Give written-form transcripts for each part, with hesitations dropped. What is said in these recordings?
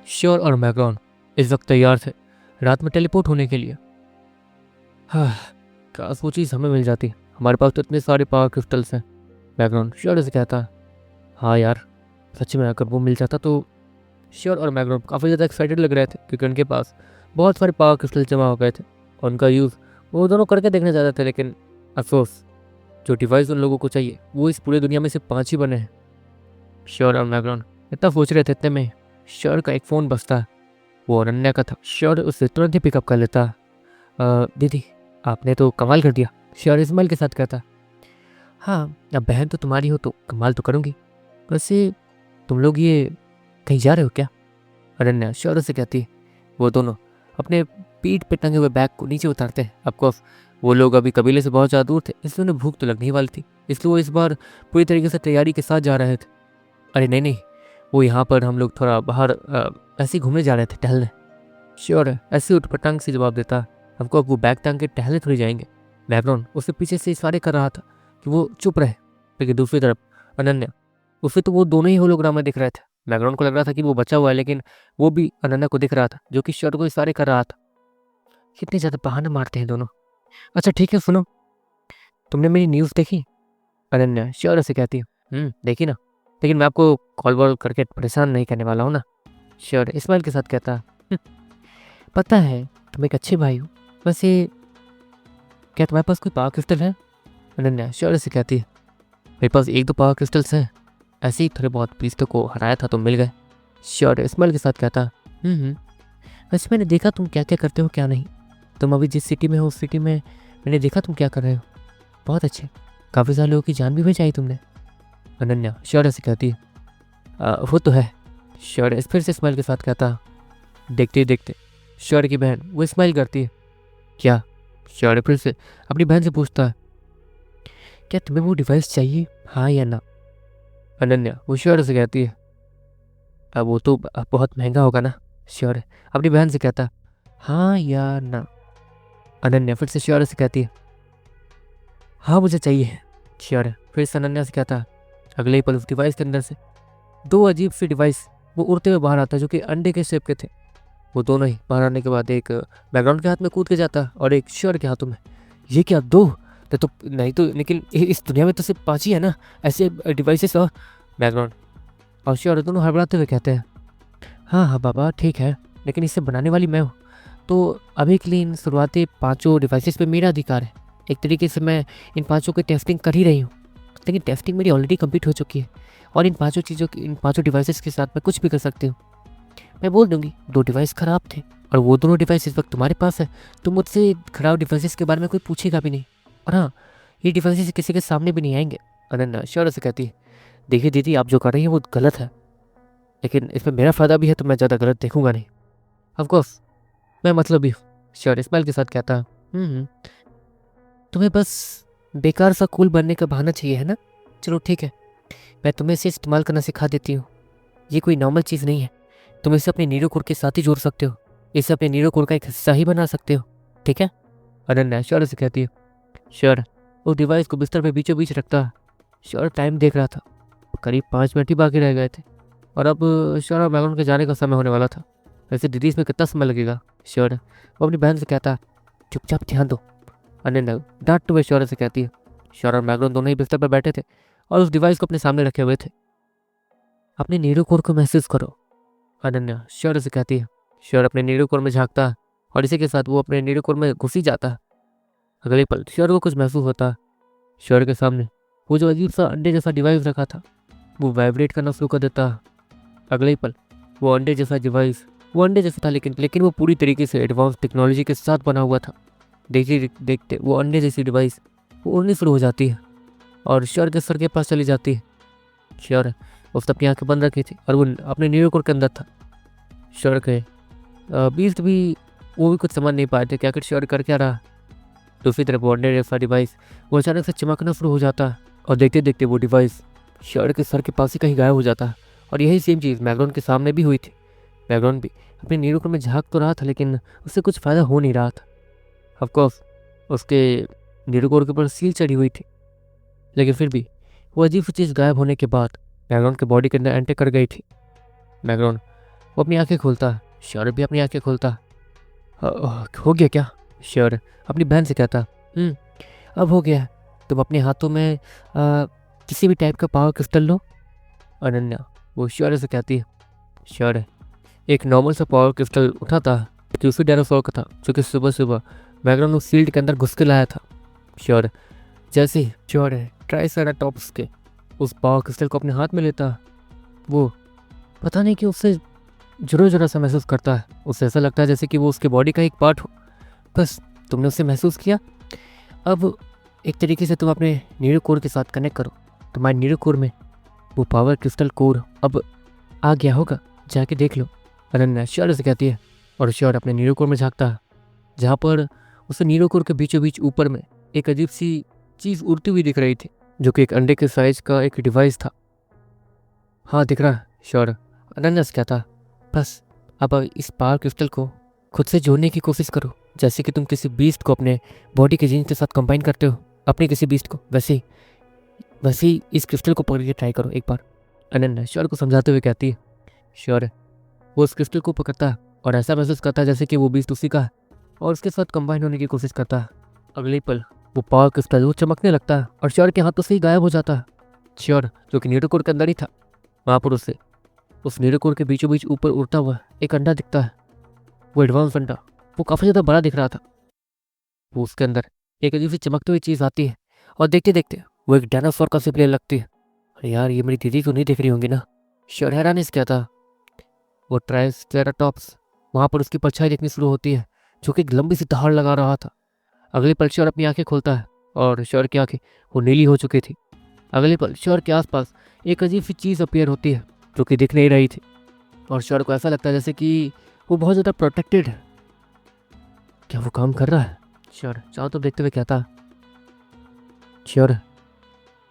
Sure और मैग्रॉन इस वक्त तैयार थे रात में टेलीपोर्ट होने के लिए। हाँ, काश वो चीज़ हमें मिल जाती, हमारे पास तो इतने सारे पावर क्रिस्टल्स हैं। मैग्रॉन श्योर से कहता, हाँ यार, सच में अगर वो मिल जाता तो। श्योर और मैग्रॉन काफ़ी ज़्यादा एक्साइटेड लग रहे थे क्योंकि उनके पास बहुत सारे पावर क्रिस्टल जमा हो गए थे और उनका यूज़ वो दोनों करके देखना चाहते थे। लेकिन अफसोस, जो डिवाइस उन लोगों को चाहिए वो इस पूरी दुनिया में सिर्फ 5 ही बने हैं। श्योर और मैग्रॉन इतना सोच रहे थे, इतने में श्योर का एक फ़ोन बजता। वो अनन्या का था। श्योर उसे तुरंत ही पिकअप कर लेता। दीदी, आपने तो कमाल कर दिया। श्योर इस्माइल के साथ कहता, हाँ, अब बहन तो तुम्हारी हो तो कमाल तो करूँगी। वैसे तुम लोग ये कहीं जा रहे हो क्या? अनन्या श्योर से कहती। वो दोनों अपने पीठ पे टंगे हुए बैग को नीचे उतारते हैं। ऑफकोर्स वो लोग अभी कबीले से बहुत ज़्यादा दूर थे, इसलिए उन्हें भूख तो लगने ही वाली थी, इसलिए वो इस बार पूरी तरीके से तैयारी के साथ जा रहे थे। अरे नहीं, वो यहाँ पर हम लोग थोड़ा बाहर ऐसे ही घूमने जा रहे थे, टहलने। श्योर है ऐसे उठपटांग से जवाब देता। हमको अब वो बैग टांग के टहलने थोड़ी जाएंगे। बैकग्राउंड उसके पीछे से इशारे कर रहा था कि वो चुप रहे, लेकिन दूसरी तरफ अनन्या, उसे तो वो दोनों ही होलोग्राम में दिख रहे थे। बैकग्राउंड को लग रहा था कि वो बचा हुआ है, लेकिन वो भी अनन्या को दिख रहा था जो कि श्योर को इशारे कर रहा था। कितने ज़्यादा बहाने मारते हैं दोनों। अच्छा ठीक है, सुनो, तुमने मेरी न्यूज़ देखी? अनन्या श्योर से कहती है, देखी ना, लेकिन मैं आपको कॉल वॉल करके परेशान नहीं करने वाला हूँ ना। श्योर इस्माइल के साथ कहता, पता है तुम एक अच्छे भाई हो। वैसे क्या तुम्हारे पास कोई पावर क्रिस्टल है? अनन्या श्योर से कहती है, मेरे पास 1-2 पावर क्रिस्टल्स हैं, ऐसे ही थोड़े बहुत पीस्तों को हराया था तो मिल गए। श्योर इस्माइल के साथ कहता, वैसे मैंने देखा तुम क्या क्या करते हो क्या नहीं। तुम अभी जिस सिटी में हो उस सिटी में मैंने देखा तुम क्या कर रहे हो, बहुत अच्छे, काफ़ी सारे लोगों की जान भी बचाई तुमने। अनन्या श्योर से कहती है, वो तो है। श्योर फिर से इस्माइल के साथ कहता। देखते ही देखते श्योर की बहन वो स्माइल करती है। क्या? श्योर फिर से अपनी बहन से पूछता है, क्या तुम्हें वो डिवाइस चाहिए, हाँ या ना? अनन्या वो श्योर से कहती है, अब वो तो बहुत महंगा होगा ना। श्योर अपनी बहन से कहता, हाँ या ना? अनन्या फिर से श्योर से कहती है, हाँ मुझे चाहिए। श्योर फिर से अनन्या से कहता। अगले ही पल उस डिवाइस के अंदर से 2 अजीब सी डिवाइस वो उड़ते हुए बाहर आता जो कि अंडे के शेप के थे। वो दोनों ही बाहर आने के बाद एक बैकग्राउंड के हाथ में कूद के जाता और एक श्योर के हाथों में। ये क्या, 2? तो नहीं तो, लेकिन इस दुनिया में तो सिर्फ 5 ही है ना ऐसे डिवाइसेस। और बैकग्राउंड और श्योर दोनों हड़बड़ाते हुए कहते हैं, हाँ बाबा ठीक है, लेकिन इसे बनाने वाली मैं हूँ, तो अभी के लिए इन शुरुआती 5 डिवाइसेस पे मेरा अधिकार है। एक तरीके से मैं इन 5 की टेस्टिंग कर ही रही हूँ, लेकिन टेस्टिंग मेरी ऑलरेडी कंप्लीट हो चुकी है और इन 5 डिवाइसेस के साथ मैं कुछ भी कर सकती हूँ। मैं बोल दूंगी 2 डिवाइस खराब थे और वो दोनों डिवाइस इस वक्त तुम्हारे पास है, तो मुझसे खराब डिवाइसेस के बारे में कोई पूछेगा भी नहीं। और हाँ, ये डिवाइसेस किसी के सामने भी नहीं आएंगे। अनन्या श्योर से कहती है, देखिए दीदी, आप जो कर रही हैं वो गलत है, लेकिन इसमें मेरा फ़ायदा भी है तो मैं ज़्यादा गलत देखूंगा नहीं। ऑफकोर्स मैं मतलब भी हूँ। श्योर इस्माइल के साथ कहता, तुम्हें बस बेकार सा कूल बनने का बहाना चाहिए है ना। चलो ठीक है, मैं तुम्हें इसे इस्तेमाल करना सिखा देती हूँ। ये कोई नॉर्मल चीज़ नहीं है, तुम इसे अपने नीरो कोर के साथ ही जोड़ सकते हो, इसे अपने नीरो कोर का एक हिस्सा ही बना सकते हो, ठीक है? अनन्या श्योर से कहती है। श्योर उस डिवाइस को बिस्तर पे बीचों बीच रखता। श्योर टाइम देख रहा था, करीब 5 मिनट ही बाकी रह गए थे और अब श्योर और बैकग्राउंड के जाने का समय होने वाला था। वैसे दीदी इसमें कितना समय लगेगा? श्योर वो अपनी बहन से कहता, चुपचाप ध्यान दो। अनन्या डांटते हुए श्योर से कहती है। श्योर और बैकग्राउंड दोनों ही बिस्तर पर बैठे थे और उस डिवाइस को अपने सामने रखे हुए थे। अपने नीरो कोर को महसूस करो, अनन्या श्योर से कहती है। श्योर अपने नीरो कोर में झांकता और इसी के साथ वो अपने नीरो कोर में घुस ही जाता। अगले पल श्योर को कुछ महसूस होता। श्योर के सामने वो जो अजीब सा अंडे जैसा डिवाइस रखा था वो वाइब्रेट करना शुरू कर देता। अगले पल वो अंडे जैसा डिवाइस, वो अंडे जैसा था लेकिन वो पूरी तरीके से एडवांस टेक्नोलॉजी के साथ बना हुआ था। देखते देखते वो अंडे जैसी डिवाइस वो उड़नी शुरू हो जाती है और श्योर के सर के पास चली जाती है। श्योर उसने अपनी आंखें बंद रखी थी और वो अपने नीरो कोर के अंदर था। श्योर के बीस्ट भी वो भी कुछ समझ नहीं पाए थे कि आखिर श्योर कर क्या रहा। दूसरी तरफ वो अंडे जैसा डिवाइस वो अचानक से चमकना शुरू हो जाता और देखते देखते वो डिवाइस श्योर के सर के पास ही कहीं गायब हो जाता। और यही सेम चीज़ बैकग्राउंड के सामने भी हुई थी। बैकग्राउंड भी अपने नीरो कोर में झांक तो रहा था, लेकिन उससे कुछ फ़ायदा हो नहीं रहा था। ऑफकोर्स उसके नीरो कोर के ऊपर सील चढ़ी हुई थी, लेकिन फिर भी वो अजीब सी चीज़ गायब होने के बाद बैकग्राउंड के बॉडी के अंदर एंटर कर गई थी। बैकग्राउंड वो अपनी आंखें खोलता है। श्योर भी अपनी आंखें खोलता है। हो गया क्या? श्योर अपनी बहन से कहता, अब हो गया। तुम अपने हाथों में किसी भी टाइप का पावर क्रिस्टल लो। अनन्या वो श्योर से कहती है। श्योर एक नॉर्मल सा पावर क्रिस्टल उठा था जो उसी डायनासोर का था, जो कि सुबह सुबह मैग्रॉन उस फील्ड के अंदर घुस के लाया था। श्योर जैसे ही श्योर ट्राइसेराटॉप्स के उस पावर क्रिस्टल को अपने हाथ में लेता, वो पता नहीं कि उससे जुड़ा जुड़ा सा महसूस करता है। उससे ऐसा लगता है जैसे कि वो उसके बॉडी का एक पार्ट हो। बस तुमने उसे महसूस किया। अब एक तरीके से तुम अपने न्यूरो कोर के साथ कनेक्ट करो। तुम्हारे न्यूरो कोर में वो पावर क्रिस्टल कोर अब आ गया होगा, जाके देख लो। अनन्या श्योर से कहती है और श्योर अपने न्यूरो कोर में झाँकता है, जहाँ पर उसे न्यूरो कोर के बीचों बीच ऊपर में एक अजीब सी चीज़ उड़ती हुई दिख रही थी, जो कि एक अंडे के साइज का एक डिवाइस था। हाँ दिख रहा है श्योर। अनन्या से कहता, बस अब इस पावर क्रिस्टल को खुद से जोड़ने की कोशिश करो, जैसे कि तुम किसी बीस्ट को अपने बॉडी के जीन के साथ कंबाइन करते हो अपने किसी बीस्ट को, वैसे ही इस क्रिस्टल को पकड़ के ट्राई करो एक बार। अनन्या श्योर को समझाते हुए कहती है। श्योर वो उस क्रिस्टल को पकड़ता है और ऐसा महसूस करता है जैसे कि वो बीस्ट उसी का है और उसके साथ कंबाइन होने की कोशिश करता है। अगले पल वो पावर क्रिस्टल वो चमकने लगता है और श्योर के हाथों से ही गायब हो जाता है। श्योर जो कि न्यूरो कोर के अंदर ही था, वहाँ पर उसे उस न्यूरो कोर के बीचों बीच ऊपर उड़ता हुआ एक अंडा दिखता है। वो एडवांस अंडा, वो काफ़ी ज़्यादा बड़ा दिख रहा था। वो उसके अंदर एक अजीब सी चमकती हुई चीज़ आती है और देखते देखते वो एक डायनासोर का सिप लेने लगती है। अरे यार ये मेरी दीदी तो नहीं दिख रही होंगी ना? श्योर हैरानी से कहता। वो ट्राइसेराटॉप्स वहाँ पर उसकी परछाई दिखनी शुरू होती है, जो कि एक लंबी सी दहाड़ लगा रहा था। अगले पल श्योर अपनी आंखें खोलता है और श्योर की आंखें वो नीली हो चुकी थी। अगले पल श्योर के आसपास एक अजीब सी चीज़ अपीयर होती है, जो कि दिख नहीं रही थी और श्योर को ऐसा लगता है जैसे कि वो बहुत ज़्यादा प्रोटेक्टेड है। क्या वो काम कर रहा है? श्योर चाहो तो देखते हुए कहता। श्योर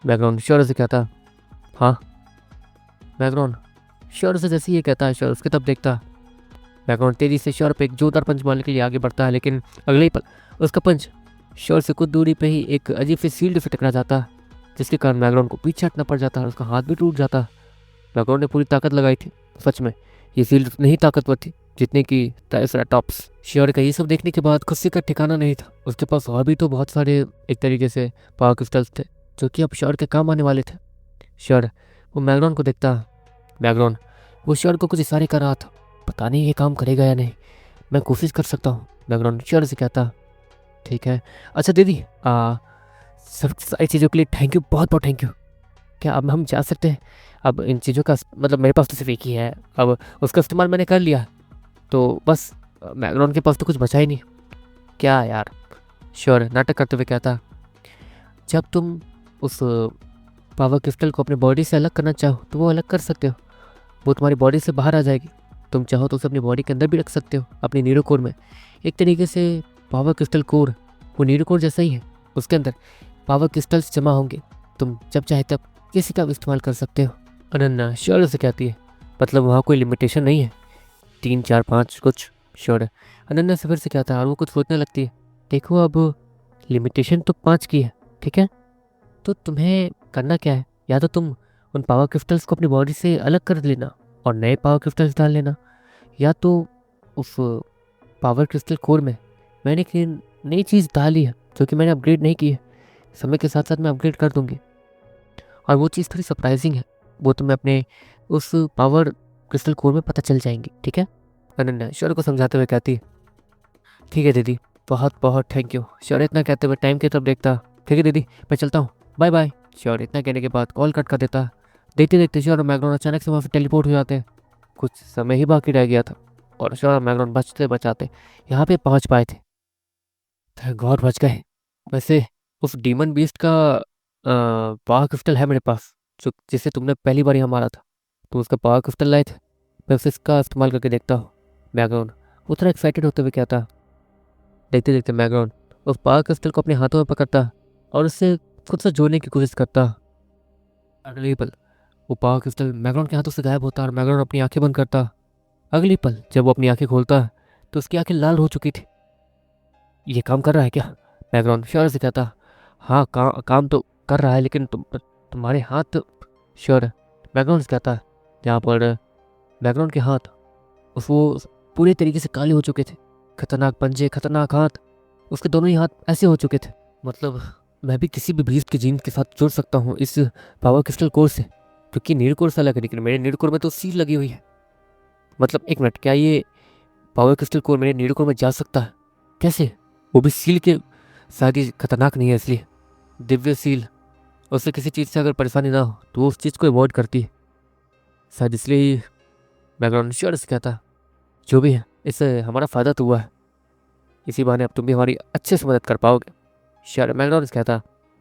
बैकग्राउंड श्योर से कहता, हाँ। बैकग्राउंड श्योर से जैसे ये कहता है, श्योर उसके तब देखता। बैकग्राउंड तेजी से श्योर पे एक जोरदार पंच मारने के लिए आगे बढ़ता है, लेकिन अगले ही पल उसका पंच श्योर से कुछ दूरी पे ही एक अजीब सी शील्ड से टकरा जाता है, जिसके कारण बैकग्राउंड को पीछे हटना पड़ जाता है और उसका हाथ भी टूट जाता है। बैकग्राउंड ने पूरी ताकत लगाई थी, सच में ये शील्ड नहीं ताकतवर थी जितने की ट्राइसेराटॉप्स। श्योर का ये सब देखने के बाद खुशी का ठिकाना नहीं था। उसके पास और भी तो बहुत सारे एक तरीके से पावर क्रिस्टल्स थे, जो कि अब श्योर के काम आने वाले थे। श्योर वो बैकग्राउंड को देखता। बैकग्राउंड वो श्योर को कुछ इशारे कर रहा था, पता नहीं ये काम करेगा या नहीं, मैं कोशिश कर सकता हूँ। बैकग्राउंड श्योर से कहता, ठीक है। अच्छा दीदी सब सारी चीज़ों के लिए थैंक यू, बहुत बहुत थैंक यू। क्या अब हम जा सकते हैं? अब इन चीज़ों का मतलब मेरे पास तो सिर्फ एक ही है, अब उसका इस्तेमाल मैंने कर लिया, तो बस बैकग्राउंड के पास तो कुछ बचा ही नहीं। क्या यार? श्योर नाटक करते हुए कहता, जब तुम उस पावर क्रिस्टल को अपने बॉडी से अलग करना चाहो तो वो अलग कर सकते हो, वो तुम्हारी बॉडी से बाहर आ जाएगी। तुम चाहो तो उसे अपनी बॉडी के अंदर भी रख सकते हो, अपनी न्यूरो कोर में। एक तरीके से पावर क्रिस्टल कोर वो न्यूरो कोर जैसा ही है, उसके अंदर पावर क्रिस्टल्स जमा होंगे, तुम जब चाहे तब किसी का भी इस्तेमाल कर सकते हो। अनन्या श्योर से कहती है, मतलब वहाँ कोई लिमिटेशन नहीं है? 3 4 5 कुछ? श्योर अनन्या से फिर से कहता है और वो कुछ सोचने लगती है, देखो अब लिमिटेशन तो 5 की है, ठीक है, तो तुम्हें करना क्या है, या तो तुम उन पावर क्रिस्टल्स को अपनी बॉडी से अलग कर लेना और नए पावर क्रिस्टल्स डाल लेना, या तो उस पावर क्रिस्टल कोर में मैंने एक नई चीज़ डाली है जो कि मैंने अपग्रेड नहीं की है, समय के साथ साथ मैं अपग्रेड कर दूंगी, और वो चीज़ थोड़ी सरप्राइजिंग है, वो तुम्हें अपने उस पावर क्रिस्टल कोर में पता चल जाएंगी, ठीक है। अनन्या श्योर को समझाते हुए कहती, ठीक है दीदी, बहुत बहुत थैंक यू। श्योर इतना कहते हुए टाइम की तरफ देखता, ठीक है दीदी मैं चलता हूँ, बाय बाय। श्योर इतना कहने के बाद कॉल कट कर देता। देखते देखते श्योर और मैग्रॉन अचानक से वहाँ से टेलीपोर्ट हो जाते हैं। कुछ समय ही बाकी रह गया था और श्योर और मैग्रॉन बचते बचाते यहाँ पे पहुँच पाए थे। थैंक गॉड बच गए। वैसे उस डीमन बीस्ट का पावर क्रिस्टल है मेरे पास, जो जिसे तुमने पहली बार यहाँ मारा था, तुम उसका पावर क्रिस्टल लाए थे, मैं उसे इसका इस्तेमाल करके देखता हूँ। बैकग्राउंड उतना एक्साइटेड होते हुए कहता। देखते देखते बैकग्राउंड उस पावर क्रिस्टल को अपने हाथों में पकड़ता और उससे खुद से जोड़ने की कोशिश करता। अगले पल वो पावर क्रिस्टल बैकग्राउंड के हाथों से गायब होता और बैकग्राउंड अपनी आंखें बंद करता। अगले पल जब वो अपनी आंखें खोलता तो उसकी आंखें लाल हो चुकी थी। ये काम कर रहा है क्या? बैकग्राउंड श्योर से कहता, हाँ काम तो कर रहा है, लेकिन तुम्हारे हाथ। श्योर बैकग्राउंड से कहता, जहाँ पर बैकग्राउंड के हाथ वो पूरे तरीके से काले हो चुके थे। खतरनाक पंजे, खतरनाक हाथ, उसके दोनों ही हाथ ऐसे हो चुके थे। मतलब मैं भी किसी भी बीस्ट के जीन के साथ जुड़ सकता हूँ इस पावर क्रिस्टल कोर से, क्योंकि नीड कोर से अलग है, लेकिन मेरे नीड कोर में तो सील लगी हुई है। मतलब एक मिनट, क्या ये पावर क्रिस्टल कोर मेरे नीड कोर में जा सकता है? कैसे? वो भी सील के साथ ही खतरनाक नहीं है इसलिए। दिव्य सील, उससे किसी चीज़ से अगर परेशानी ना हो तो वो उस चीज़ को अवॉइड करती है, शायद इसलिए ही बैकग्राउंड श्योर से कहता। जो भी है, इससे हमारा फ़ायदा तो हुआ है, इसी बहाने अब तुम भी हमारी अच्छे से मदद कर पाओगे। श्योर, मैकडॉनल्ड्स कहता।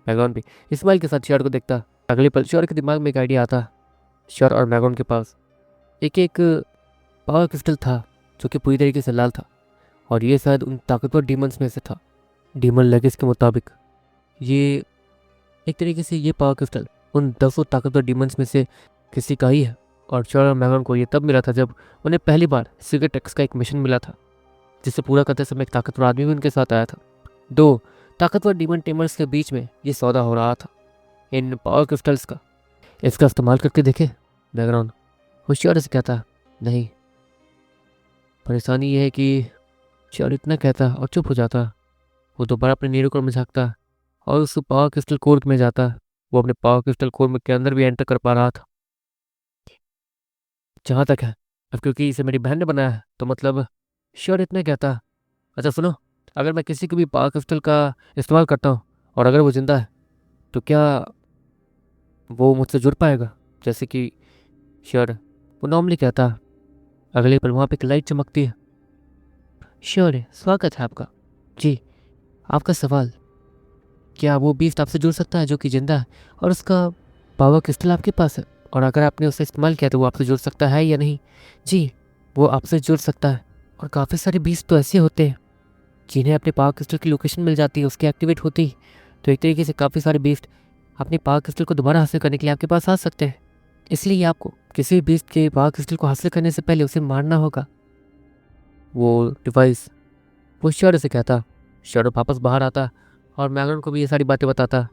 बैकग्राउंड भी इस्माइल के साथ श्योर को देखता। अगले पल श्योर के दिमाग में एक आइडिया आता। श्योर और बैकग्राउंड के पास एक एक पावर क्रिस्टल था जो कि पूरी तरीके से लाल था, और ये शायद उन ताकतवर डीमंस में से था। डीमन लेगेस के मुताबिक ये एक तरीके से ये पावर क्रिस्टल उन 10 ताकतवर डीमंस में से किसी का ही है। और श्योर और मैगन को ये तब मिला था जब उन्हें पहली बार सीक्रेट एक्स का एक मिशन मिला था, जिसे पूरा करते समय एक ताकतवर आदमी भी उनके साथ आया था। 2 ताकतवर डीमन टेमर्स के बीच में ये सौदा हो रहा था इन पावर क्रिस्टल्स का। इसका इस्तेमाल करके देखे? बैकग्राउंड होशियार से कहता। नहीं, परेशानी यह है कि श्योर इतना कहता और चुप हो जाता। वो दोबारा अपने नीडकोर में झांकता और उस पावर क्रिस्टल कोर में जाता। वो अपने पावर क्रिस्टल कोर में के अंदर भी एंटर कर पा रहा था। जहाँ तक है, अब क्योंकि इसे मेरी बहन ने बनाया है तो मतलब श्योर इतना कहता। अच्छा सुनो, अगर मैं किसी को भी पावर क्रिस्टल का इस्तेमाल करता हूँ और अगर वो जिंदा है तो क्या वो मुझसे जुड़ पाएगा? जैसे कि श्योर वो नॉर्मली कहता। अगले पल वहाँ पे एक लाइट चमकती है। श्योर है, स्वागत है आपका। जी, आपका सवाल, क्या वो बीस्ट आपसे जुड़ सकता है जो कि जिंदा है और उसका पावर क्रिस्टल आपके पास है, और अगर आपने उसे इस्तेमाल किया तो वो आपसे जुड़ सकता है या नहीं? जी, वो आपसे जुड़ सकता है। और काफ़ी सारे बीस्ट तो ऐसे होते हैं जिन्हें अपने पावर क्रिस्टल की लोकेशन मिल जाती है, उसकी एक्टिवेट होती है। तो एक तरीके से काफ़ी सारे बीस्ट अपने पावर क्रिस्टल को दोबारा हासिल करने के लिए आपके पास आ सकते हैं। इसलिए आपको किसी भी बीस्ट के पावर क्रिस्टल को हासिल करने से पहले उसे मारना होगा। वो डिवाइस, वो श्योर से कहता। श्योर वापस बाहर आता और मैगन को भी ये सारी बातें बताता।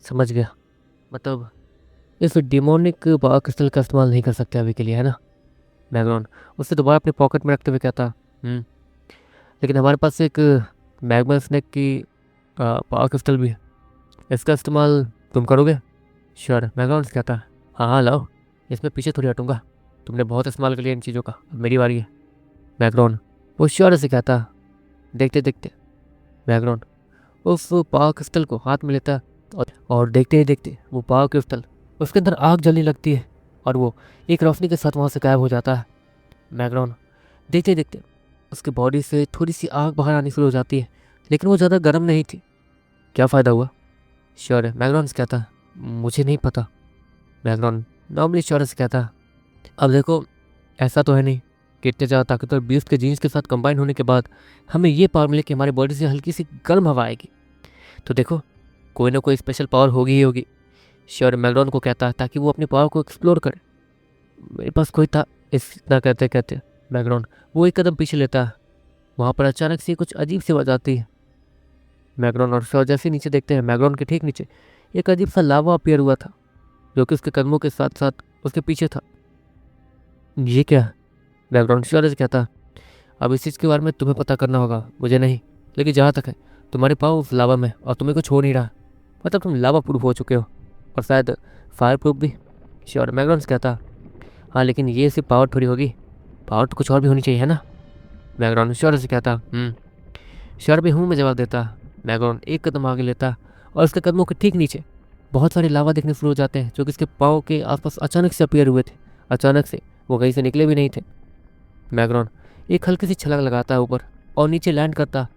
समझ गया, मतलब इस डिमोनिक पावर क्रिस्टल का इस्तेमाल नहीं कर सकते अभी के लिए, है ना? मैगन उसे दोबारा अपने पॉकेट में रखते हुए कहता। लेकिन हमारे पास एक मैग्मा स्नेक की पावर क्रिस्टल भी है, इसका इस्तेमाल तुम करोगे? श्योर, मैगन कहता। हाँ हाँ लाओ, इसमें पीछे थोड़ी हटूंगा। तुमने बहुत इस्तेमाल कर लिया इन चीज़ों का, अब मेरी बारी है। मैग्रॉन वो श्योर से कहता। देखते देखते मैग्रॉन उस पावर क्रिस्टल को हाथ में लेता और देखते ही देखते वो पावर क्रिस्टल उसके अंदर आग जलने लगती है और वो एक रोशनी के साथ वहाँ से गायब हो जाता है। मैग्रॉन देखते देखते उसके बॉडी से थोड़ी सी आग बाहर आनी शुरू हो जाती है, लेकिन वो ज़्यादा गर्म नहीं थी। क्या फ़ायदा हुआ? श्योर है, मैग्रॉन से कहता। मुझे नहीं पता। मैग्रॉन नॉर्मली श्योर से कहता। अब देखो, ऐसा तो है नहीं कि इतने ज़्यादा ताकतवर बीस्ट के जीन्स के साथ कंबाइन होने के बाद हमें ये पावर मिले कि हमारी बॉडी से हल्की सी गर्म हवा आएगी। तो देखो, कोई ना कोई स्पेशल पावर होगी ही होगी। श्योर मैकडॉन को कहता है ताकि वो अपनी पावर को एक्सप्लोर करे। मेरे पास कोई था, इतना कहते कहते मैकडॉन वो एक कदम पीछे लेता है। वहाँ पर अचानक से कुछ अजीब सी आवाज़ आती है। मैकडॉन और श्योर जैसे नीचे देखते हैं, मैकडॉन के ठीक नीचे एक अजीब सा लावा अपीयर हुआ था जो कि उसके कदमों के साथ साथ उसके पीछे था। ये क्या? बैकग्राउंड श्योर से कहता। अब इस चीज़ के बारे में तुम्हें पता करना होगा, मुझे नहीं। लेकिन जहाँ तक है, तुम्हारे पाँव उस लावा में और तुम्हें कुछ हो नहीं रहा, मतलब तुम लावा प्रूफ हो चुके हो और शायद फायर प्रूफ भी। श्योर मैकडॉन कहता। हाँ, लेकिन ये सिर्फ पावर थोड़ी होगी, पावर तो कुछ और भी होनी चाहिए, है ना? बैकग्राउंड श्योर से कहता। श्योर भी हूँ मैं जवाब देता। बैकग्राउंड एक कदम आगे लेता और उसके कदमों के ठीक नीचे बहुत सारे लावा दिखने शुरू हो जाते हैं जो कि इसके पाँव के आसपास अचानक से अपीयर हुए थे। अचानक से, वो कहीं से निकले भी नहीं थे। मैग्रॉन एक हल्की सी छलांग लगाता है ऊपर और नीचे लैंड करता।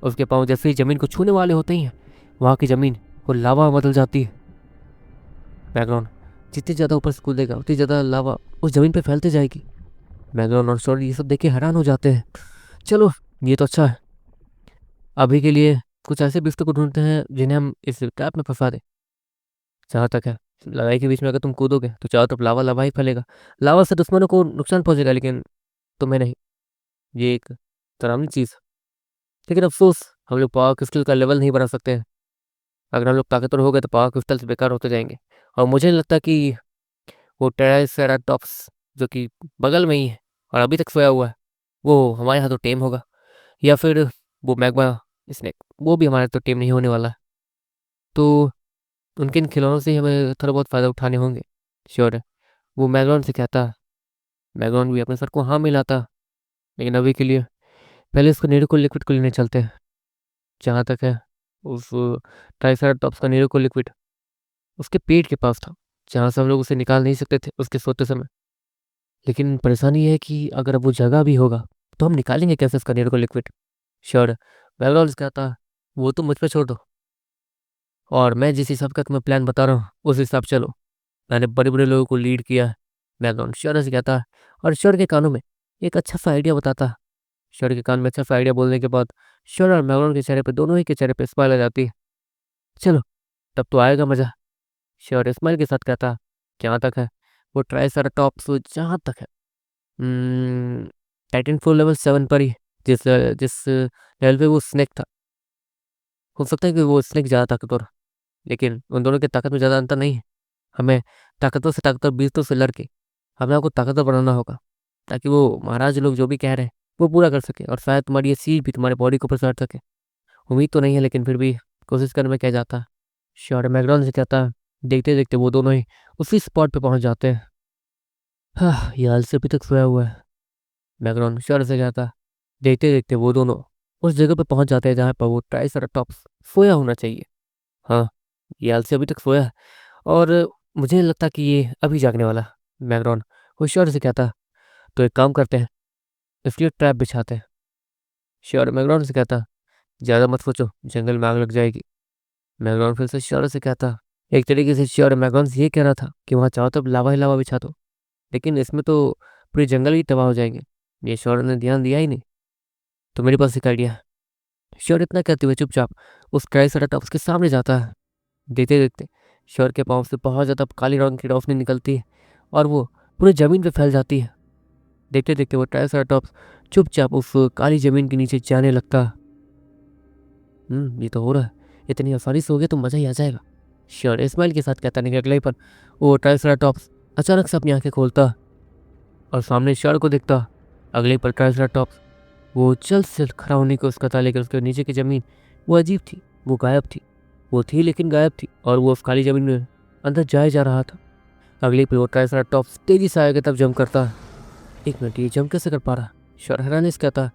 उसके पाँव जैसे ही ज़मीन को छूने वाले होते ही हैं, वहाँ की ज़मीन वो लावा बदल जाती है। मैग्रॉन जितनी ज़्यादा ऊपर से कूदेगा उतनी ज़्यादा लावा उस ज़मीन पे फैलते जाएगी। मैग्रॉन और शॉर्ट ये सब देख के हैरान हो जाते हैं। चलो, ये तो अच्छा है। अभी के लिए कुछ ऐसे बिस्तर को ढूंढते हैं जिन्हें हम इस ट्रैप में फंसा दें। जहाँ तक है, लड़ाई के बीच में अगर तुम कूदोगे तो चारों तरफ लावा लावा ही फैलेगा। लावा से दुश्मनों को नुकसान पहुंचेगा, लेकिन तुम्हें नहीं। ये एक डरावनी चीज़। लेकिन अफसोस, हम लोग पावर क्रिस्टल का लेवल नहीं बना सकते हैं। अगर हम लोग ताकतवर हो गए तो पावर क्रिस्टल्स बेकार होते जाएंगे। और मुझे नहीं लगता कि वो ट्राइसेराटॉप्स जो कि बगल में ही है और अभी तक सोया हुआ है। वो हमारे यहाँ तो टेम होगा, या फिर वो मैग्मा स्नेक, वो भी हमारे तो टेम नहीं होने वाला है। तो उनके इन खिलौनों से ही हमें थोड़ा बहुत फ़ायदा उठाने होंगे। श्योर है। वो मैग्रॉन से कहता, मैग्रॉन भी अपने सर को हाँ मिलाता। लेकिन अभी के लिए पहले इसको नीरो को लिक्विड को लेने चलते हैं। जहाँ तक है, उस ट्राइसराटॉप्स का नीरो को लिक्विड उसके पेट के पास था, जहाँ से हम लोग उसे निकाल नहीं सकते थे उसके सोते समय। लेकिन परेशानी ये है कि अगर अब वो जगह भी होगा तो हम निकालेंगे कैसे उसका नीरो को लिक्विड। श्योर है। मैग्रॉन कहता, वो तो मुझ पर छोड़ दो, और मैं जिस हिसाब का तुम्हें प्लान बता रहा हूँ उस हिसाब से चलो। मैंने बड़े बड़े लोगों को लीड किया है। मैग्रॉन श्योर से कहता, और श्योर के कानों में एक अच्छा सा आइडिया बताता। श्योर के कान में अच्छा सा आइडिया बोलने के बाद श्योर और मैग्रॉन के चेहरे पे, दोनों ही के चेहरे पे स्माइल आ जाती है। चलो, तब तो आएगा मजा। श्योर स्माइल के साथ कहता, जहाँ तक है वो ट्राइसराटॉप्स, जहाँ तक है टाइटन 4 लेवल 7 पर ही, जिस जिस लेवल पे वो स्नेक था, हो सकता है कि वो स्नेक ज़्यादा ताकतवर, लेकिन उन दोनों की ताकत में ज़्यादा अंतर नहीं है। हमें ताकतवर से ताकतवर बीस्तों से लड़के हमें आपको ताकतवर बनाना होगा, ताकि वो महाराज लोग जो भी कह रहे हैं वो पूरा कर सके, और शायद तुम्हारी ये सील भी तुम्हारे बॉडी को प्रसार सके। उम्मीद तो नहीं है, लेकिन फिर भी कोशिश करने में क्या जाता है। श्योर मैकडॉनल्ड से कहता है। देखते देखते वो दोनों ही उसी स्पॉट पे पहुंच जाते हैं। हाँ, ये आलसी अभी तक सोया हुआ है। मैकडॉन श्योर से कहता। देखते देखते वो दोनों उस जगह पे पहुंच जाते हैं जहाँ पर वो ट्राइसराटॉप्स सोया होना चाहिए। हाँ, ये आलसी अभी तक सोया है, और मुझे नहीं लगता कि ये अभी जागने वाला। मैकडॉन होशियार से कहता, तो एक काम करते हैं, इसलिए ट्रैप बिछाते हैं। श्योर मैकडॉन से कहता, ज़्यादा मत सोचो, जंगल में आग लग जाएगी। मैकडॉन फिर से श्योर से कहता। एक तरीके से श्योर मैकडॉन से ये कह रहा था कि वहाँ चाहो तब लावा ही लावा बिछा दो, लेकिन इसमें तो पूरे जंगल ही तबाह हो जाएंगे। ये श्योर ने ध्यान दिया ही नहीं। तो मेरे पास एक आइडिया है। श्योर इतना कहते हुए चुपचाप उस ट्राइसराटॉप्स के सामने जाता है। देखते देखते श्योर के पाँव से बहुत ज़्यादा काली रंग की रोशनी निकलती है, और वो पूरे ज़मीन पे फैल जाती है। देखते देखते वो ट्राइसराटॉप्स चुपचाप उस काली ज़मीन के नीचे जाने लगता। ये तो हो रहा है, इतनी आसानी से हो गया तो मज़ा ही आ जाएगा। श्योर इस्माइल के साथ कहता नहीं, अगले ही पर वो ट्राइसराटॉप्स अचानक से अपनी आंखें खोलता और सामने श्योर को दिखता। अगले ही पर ट्राइसराटॉप्स वो जल्द से जल्द खड़ा होने को उसका था, लेकिन उसके नीचे की ज़मीन वो अजीब थी, वो गायब थी। वो थी लेकिन गायब थी, और वो उस खाली ज़मीन में अंदर जाए जा रहा था। अगले पे वो ट्राइसराटॉप्स तेजी से आगे तब जंप करता। एक मिनट, ये जंप कैसे कर पा रहा? श्योर हैरानी से कहता।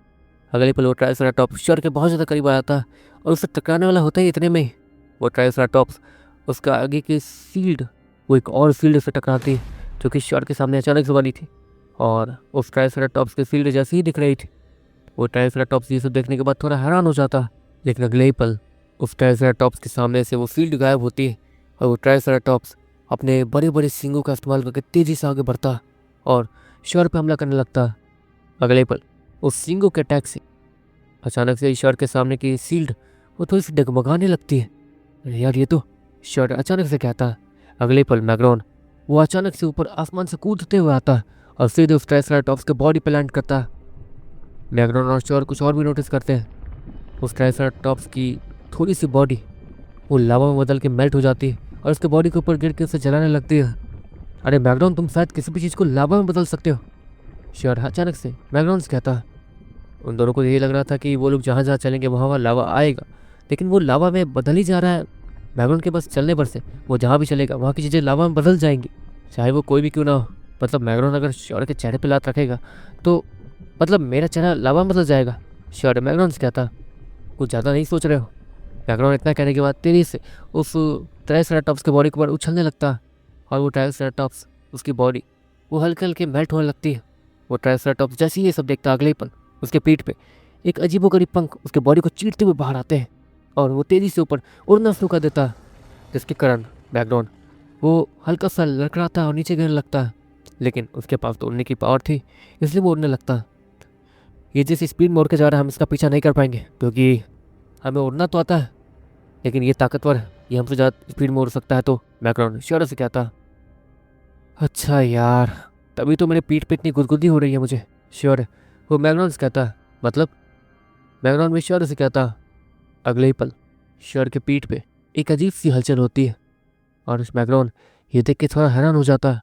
अगले पल वो ट्राइसराटॉप्स श्योर के बहुत ज़्यादा करीब आया था, और उससे टकराने वाला होता ही इतने में ही वो ट्राइसराटॉप्स उसका आगे की सील्ड, वो एक और सील्ड से टकराती, जो कि श्योर के सामने अचानक से बनी थी, और उस ट्राइसराटॉप्स की सील्ड जैसी ही दिख रही थी। वो ट्राइसराटॉप्स ये सब देखने के बाद थोड़ा हैरान हो जाता, लेकिन अगले ही पल उस ट्राइसराटॉप्स के सामने से वो सील्ड गायब होती है, और वो ट्राइसराटॉप्स अपने बड़े बड़े सींगों का इस्तेमाल करके तेज़ी से आगे बढ़ता और श्योर पे हमला करने लगता। अगले पल उस सींगों के अटैक से अचानक से श्योर के सामने की सील्ड वो थोड़ी सी डगमगाने लगती है। अरे यार, ये तो श्योर अचानक से कहता है। अगले पल मैग्रॉन वो अचानक से ऊपर आसमान से कूदते हुए आता है और सीधे उस ट्राइसराटॉप्स के बॉडी पे लैंड करता है। मैग्रॉन और श्योर कुछ और भी नोटिस करते हैं। उस ट्राइसराटॉप्स की थोड़ी सी बॉडी वो लावा में बदल के मेल्ट हो जाती है, और उसके बॉडी के ऊपर गिर के उसे जलाने लगती है। अरे मैग्रॉन, तुम शायद किसी भी चीज़ को लावा में बदल सकते हो। श्योर अचानक से मैग्रॉन से कहता है। उन दोनों को यही लग रहा था कि वो लोग जहाँ जहाँ चलेंगे वहाँ वहाँ लावा आएगा, लेकिन वो लावा में बदल ही जा रहा है। मैग्रॉन के बस चलने पर से वो जहाँ भी चलेगा वहाँ की चीज़ें लावा में बदल जाएंगी, चाहे वो कोई भी क्यों ना हो। मतलब मैग्रॉन अगर श्योर के चेहरे पर लात रखेगा तो मतलब मेरा चेहरा लावा में बदल जाएगा। श्योर मैग्रॉन से कहता, कुछ ज़्यादा नहीं सोच रहे हो? मैग्रॉन इतना कहने के बाद तेजी से उस ट्राइसराटॉप्स के बॉडी के ऊपर उछलने लगता, और वो ट्राइसराटॉप्स उसकी बॉडी वो हल्के हल्के मेल्ट होने लगती है। वो ट्राइसराटॉप्स जैसे ही ये सब देखता, अगले ही पल उसके पीठ पे एक अजीबोगरीब पंख उसके बॉडी को चीरते हुए बाहर आते हैं, और वो तेज़ी से ऊपर उड़ना शुरू कर देता है, जिसके कारण बैकग्राउंड वो हल्का सा लड़खड़ाता है और नीचे गिरने लगता है। लेकिन उसके पास तो उड़ने की पावर थी, इसलिए वो उड़ने लगता है। ये जिस स्पीड में उड़ के जा रहा है हम इसका पीछा नहीं कर पाएंगे, क्योंकि हमें उड़ना तो आता है, लेकिन ये ताकतवर है, ये हमसे ज़्यादा स्पीड में उड़ सकता है। तो बैकग्राउंड श्योर से कहता, अच्छा यार, तभी तो मेरे पीठ पे इतनी गुदगुदी हो रही है मुझे। श्योर है। वो मैग्रॉन से कहता, मतलब? मैग्रॉन भी श्योर से कहता। अगले ही पल श्योर के पीठ पे एक अजीब सी हलचल होती है, और उस मैग्रॉन ये देख के थोड़ा हैरान हो जाता है।